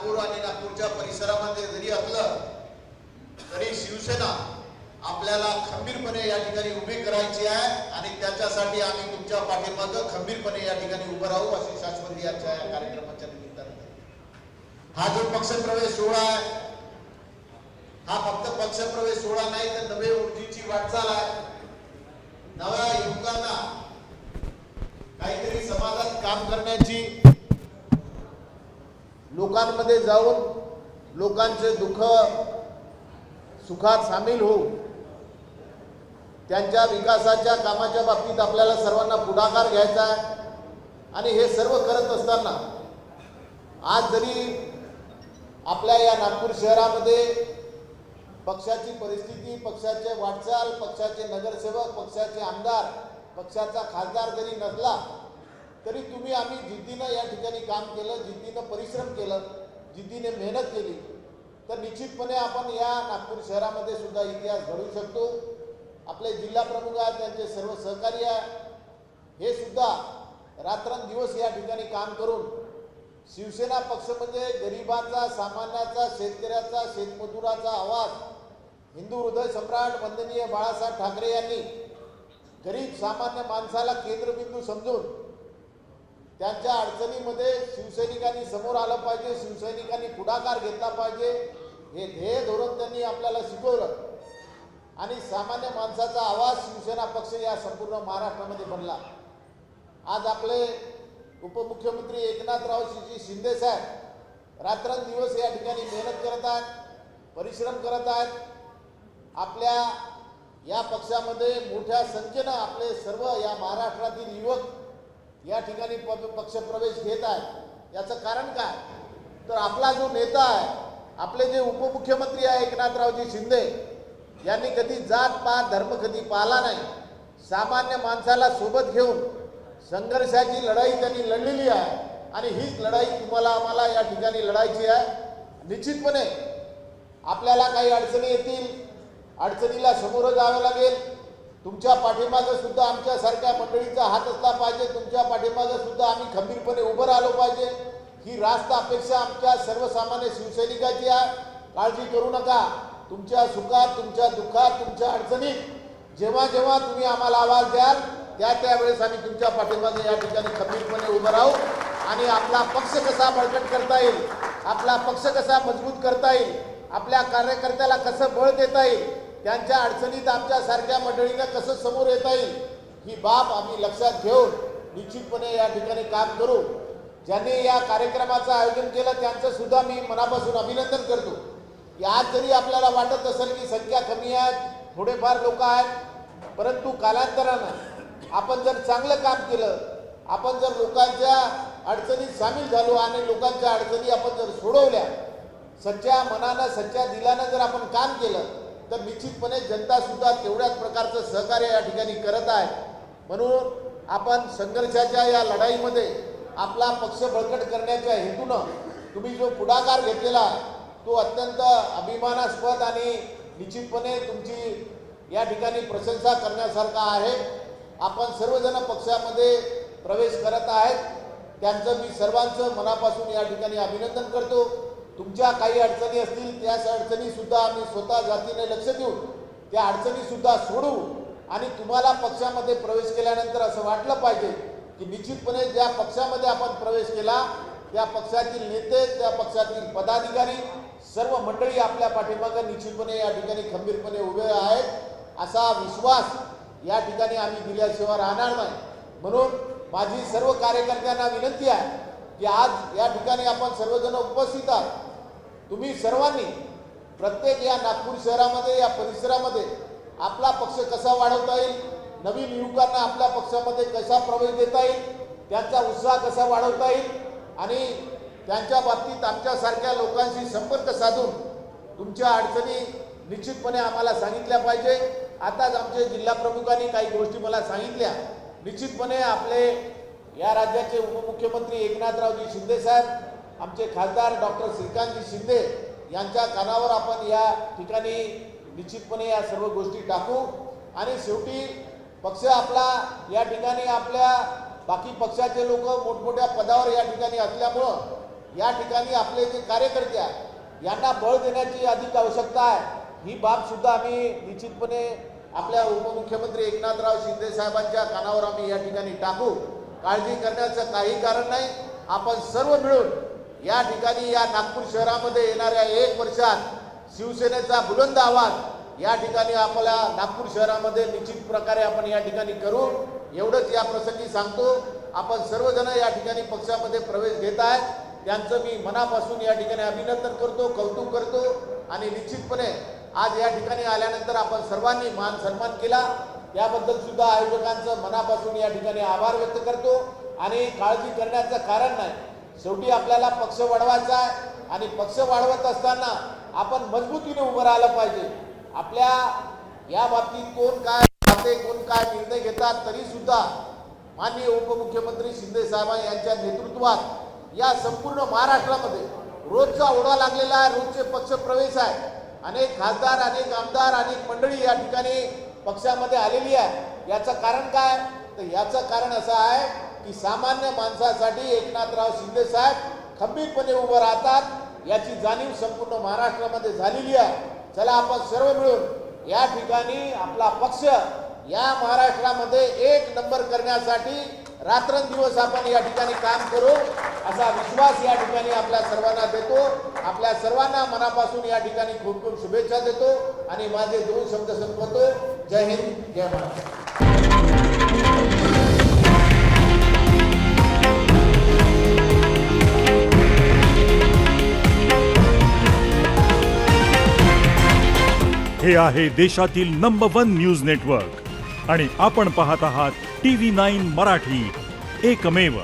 नागपूर आणि नागपूरच्या परिसरामध्ये जरी असलं तरी शिवसेना आपल्याला खंबीरपणे या ठिकाणी उभी करायची आहे आणि त्याच्यासाठी आम्ही तुमच्या पाठीमागे खंबीरपणे या ठिकाणी उभं राहू अशी शाश्वती आजच्या या कार्यक्रमाच्या निमित्ताने. हा जो पक्षप्रवेश सोहळा आहे हा फक्त पक्षप्रवेश सोहळा नाही तर नवे ऊर्जेची वाटचाल आहे. नव्या युवकांना काहीतरी समाजात काम करण्याची, लोकांमध्ये जाऊन लोकांचे दुःख सुखात सामील होऊ, त्यांच्या विकासाच्या कामाच्या बाबतीत आपल्याला सर्वांना पुढाकार घ्यायचा आहे. आणि हे सर्व करत असताना आज जरी आपल्या या नागपूर शहरामध्ये पक्षाची परिस्थिती, पक्षाचे वाटचाल, पक्षाचे नगरसेवक, पक्षाचे आमदार, पक्षाचा खासदार जरी नसला तरी तुम्ही आम्ही जिद्दीनं या ठिकाणी काम केलं, जिद्दीनं परिश्रम केलं, जिद्दीने मेहनत केली तर निश्चितपणे आपण या नागपूर शहरामध्ये सुद्धा इतिहास घडवू शकतो. आपले जिल्हा प्रमुख आहेत, त्यांचे सर्व सहकारी आहे, हे सुद्धा रात्रंदिवस या ठिकाणी काम करून शिवसेना पक्ष म्हणजे गरिबांचा, सामान्याचा, शेतकऱ्याचा, शेतमजुराचा आवाज, हिंदू हृदय सम्राट वंदनीय बाळासाहेब ठाकरे यांनी गरीब सामान्य माणसाला केंद्रबिंदू समजून त्यांच्या अडचणीमध्ये शिवसैनिकांनी समोर आलं पाहिजे, शिवसैनिकांनी पुढाकार घेतला पाहिजे, हे ध्येय धोरण त्यांनी आपल्याला शिकवलं. आणि सामान्य माणसाचा आवाज शिवसेना पक्ष या संपूर्ण महाराष्ट्रामध्ये बनला. आज आपले उपमुख्यमंत्री एकनाथरावजी शिंदे साहेब रात्रंदिवस या ठिकाणी मेहनत करत आहेत, परिश्रम करत आहेत. आपल्या या पक्षामध्ये मोठ्या संख्येनं आपले सर्व या महाराष्ट्रातील युवक या ठिकाणी पक्षप्रवेश घेत आहेत. याचं कारण काय तर आपला जो नेता आहे, आपले जे उपमुख्यमंत्री आहे एकनाथरावजी शिंदे यांनी कधी जात पात धर्म कधी पाहिला नाही. सामान्य माणसाला सोबत घेऊन संघर्षाची लढाई त्यांनी लढलेली आहे आणि हीच लढाई तुम्हाला आम्हाला या ठिकाणी लढायची आहे. निश्चितपणे आपल्याला काही अडचणी येतील, अडचणीला समोर जावं लागेल. तुमच्या पाठीमागं सुद्धा आमच्यासारख्या मंडळीचा हात असला पाहिजे, तुमच्या पाठीमागं सुद्धा आम्ही खंबीरपणे उभं राहिलो पाहिजे. ही रास्त अपेक्षा आमच्या सर्वसामान्य शिवसैनिकाची आहे. काळजी करू नका. तुमच्या सुखात, तुमच्या दुःखात, तुमच्या अडचणीत जेव्हा जेव्हा तुम्ही आम्हाला आवाज द्याल त्यावेळेस आम्ही तुमच्या पाठीमागे या ठिकाणी खंबीरपणे उभं राहू आणि आपला पक्ष कसा बळकट करता येईल, आपला पक्ष कसा मजबूत करता येईल, आपल्या कार्यकर्त्याला कसं बळ देता येईल, त्यांच्या अडचणीत आमच्यासारख्या मंडळींना कसं समोर येता येईल, ही बाब आम्ही लक्षात घेऊन निश्चितपणे या ठिकाणी काम करू. ज्यांनी या कार्यक्रमाचं आयोजन केलं त्यांचं सुद्धा मी मनापासून अभिनंदन करतो. आज जरी आपल्याला वाटत असेल की संख्या कमी आहे, थोडेफार लोक आहेत, परंतु कालांतरानं आपण जर चांगलं काम केलं, आपण जर लोकांच्या अडचणीत सामील झालो आणि लोकांच्या अडचणी आपण जर सोडवल्या, सच्च्या मनानं सच्च्या दिलानं जर आपण काम केलं तर निश्चितपणे जनता सुद्धा तेवढ्याच प्रकारचं सहकार्य या ठिकाणी करत आहे. म्हणून आपण संघर्षाच्या या लढाईमध्ये आपला पक्ष बळकट करण्याच्या हेतूनं तुम्ही जो पुढाकार घेतलेला आहे तो अत्यंत अभिमानास्पद आणि निश्चितपणे तुमची या ठिकाणी प्रशंसा करण्यासारखा आहे. आपण सर्वजण पक्षामध्ये प्रवेश करत आहेत, त्यांचं मी सर्वांचं मनापासून या ठिकाणी अभिनंदन करतो. तुमच्या काही अडचणी असतील त्याच अडचणीसुद्धा आम्ही स्वतः जातीने लक्ष देऊन त्या अडचणीसुद्धा सोडवू आणि तुम्हाला पक्षामध्ये प्रवेश केल्यानंतर असं वाटलं पाहिजे की निश्चितपणे ज्या पक्षामध्ये आपण प्रवेश केला त्या पक्षातील नेते, त्या पक्षातील पदाधिकारी, सर्व मंडळी आपल्या पाठीमागे निश्चितपणे या ठिकाणी खंबीरपणे उभे आहेत. असा विश्वास या ठिकाणी आम्ही दिल्याशिवाय राहणार नाही. म्हणून माझी सर्व कार्यकर्त्यांना विनंती आहे की आज या ठिकाणी आपण सर्वजण उपस्थित आहात. तुम्ही सर्वांनी प्रत्येक या नागपूर शहरामध्ये या परिसरामध्ये आपला पक्ष कसा वाढवता येईल, नवीन युवकांना आपल्या पक्षामध्ये कसा प्रवेश देता येईल, त्यांचा उत्साह कसा वाढवता येईल आणि त्यांच्या बाबतीत आमच्यासारख्या लोकांशी संपर्क साधून तुमच्या अडचणी निश्चितपणे आम्हाला सांगितल्या पाहिजे. आताच आमचे जिल्हा प्रमुखांनी काही गोष्टी मला सांगितल्या. निश्चितपणे आपले या राज्याचे उपमुख्यमंत्री एकनाथरावजी शिंदे साहेब, आमचे खासदार डॉक्टर श्रीकांतजी शिंदे यांच्या कानावर आपण या ठिकाणी निश्चितपणे या सर्व गोष्टी टाकू आणि शेवटी पक्ष आपला या ठिकाणी आपल्या बाकी पक्षाचे लोक मोठमोठ्या पदावर या ठिकाणी असल्यामुळं या ठिकाणी आपले जे कार्यकर्ते आहेत यांना बळ देण्याची अधिक आवश्यकता आहे। ही बाब सुद्धा आम्ही निश्चितपणे आपल्या उपमुख्यमंत्री एकनाथराव शिंदे साहेबांच्या कानावर आम्ही या ठिकाणी टाकू। काळजी करण्याचं काही कारण नाही। आपण सर्व मिळून या ठिकाणी या नागपूर शहरामध्ये येणाऱ्या 1 वर्षात शिवसेनेचा बुलंद आवाज या ठिकाणी आपल्या नागपूर शहरामध्ये निश्चित प्रकारे आपण या ठिकाणी करू। एवढंच या प्रसंगी सांगतो। आपण सर्वजण या ठिकाणी पक्षामध्ये प्रवेश घेत आहेत, त्यांचं मी मनापासून या ठिकाणी अभिनंदन करतो, कौतुक करतो आणि निश्चितपणे आज या ठिकाणी आल्यानंतर आपण सर्वांनी मान सन्मान केला त्याबद्दल सुद्धा आयोजकांचं मनापासून या ठिकाणी आभार व्यक्त करतो। आणि काळजी करण्याचं कारण नाही। शेवटी आपल्याला पक्ष वाढवायचा आहे आणि पक्ष वाढवत असताना आपण मजबूतीने उभं राहिलं पाहिजे। आपल्या या बाबतीत कोण काय खाते, कोण काय निर्णय घेतात, तरी सुद्धा माननीय उपमुख्यमंत्री शिंदे साहेब यांच्या नेतृत्वात या संपूर्ण महाराष्ट्रामध्ये रोजचा ओढा लागलेला आहे, रोजचे पक्ष प्रवेश आहे। अनेक खासदार, अनेक आमदार, अनेक मंडळी या ठिकाणी पक्षामध्ये आलेली आहे। याचं कारण काय? तर याचं कारण असं आहे की सामान्य माणसासाठी एकनाथराव शिंदे साहेब खंबीरपणे उभं राहतात, याची जाणीव संपूर्ण महाराष्ट्रामध्ये झालेली आहे। चला आपण सर्व मिळून या ठिकाणी आपला पक्ष या महाराष्ट्रामध्ये 1 नंबर करण्यासाठी रात्रंदिवस आपण या ठिकाणी काम करू असा विश्वास या ठिकाणी आपल्या सर्वांना देतो। आपल्या सर्वांना मनापासून या ठिकाणी खूप खूप शुभेच्छा देतो आणि माझे 2 शब्द संपवतो। जय हिंद, जय महाराष्ट्र। हे आहे देशातील नंबर 1 न्यूज नेटवर्क आणि आपण पाहत आहात TV9 मराठी, एकमेव।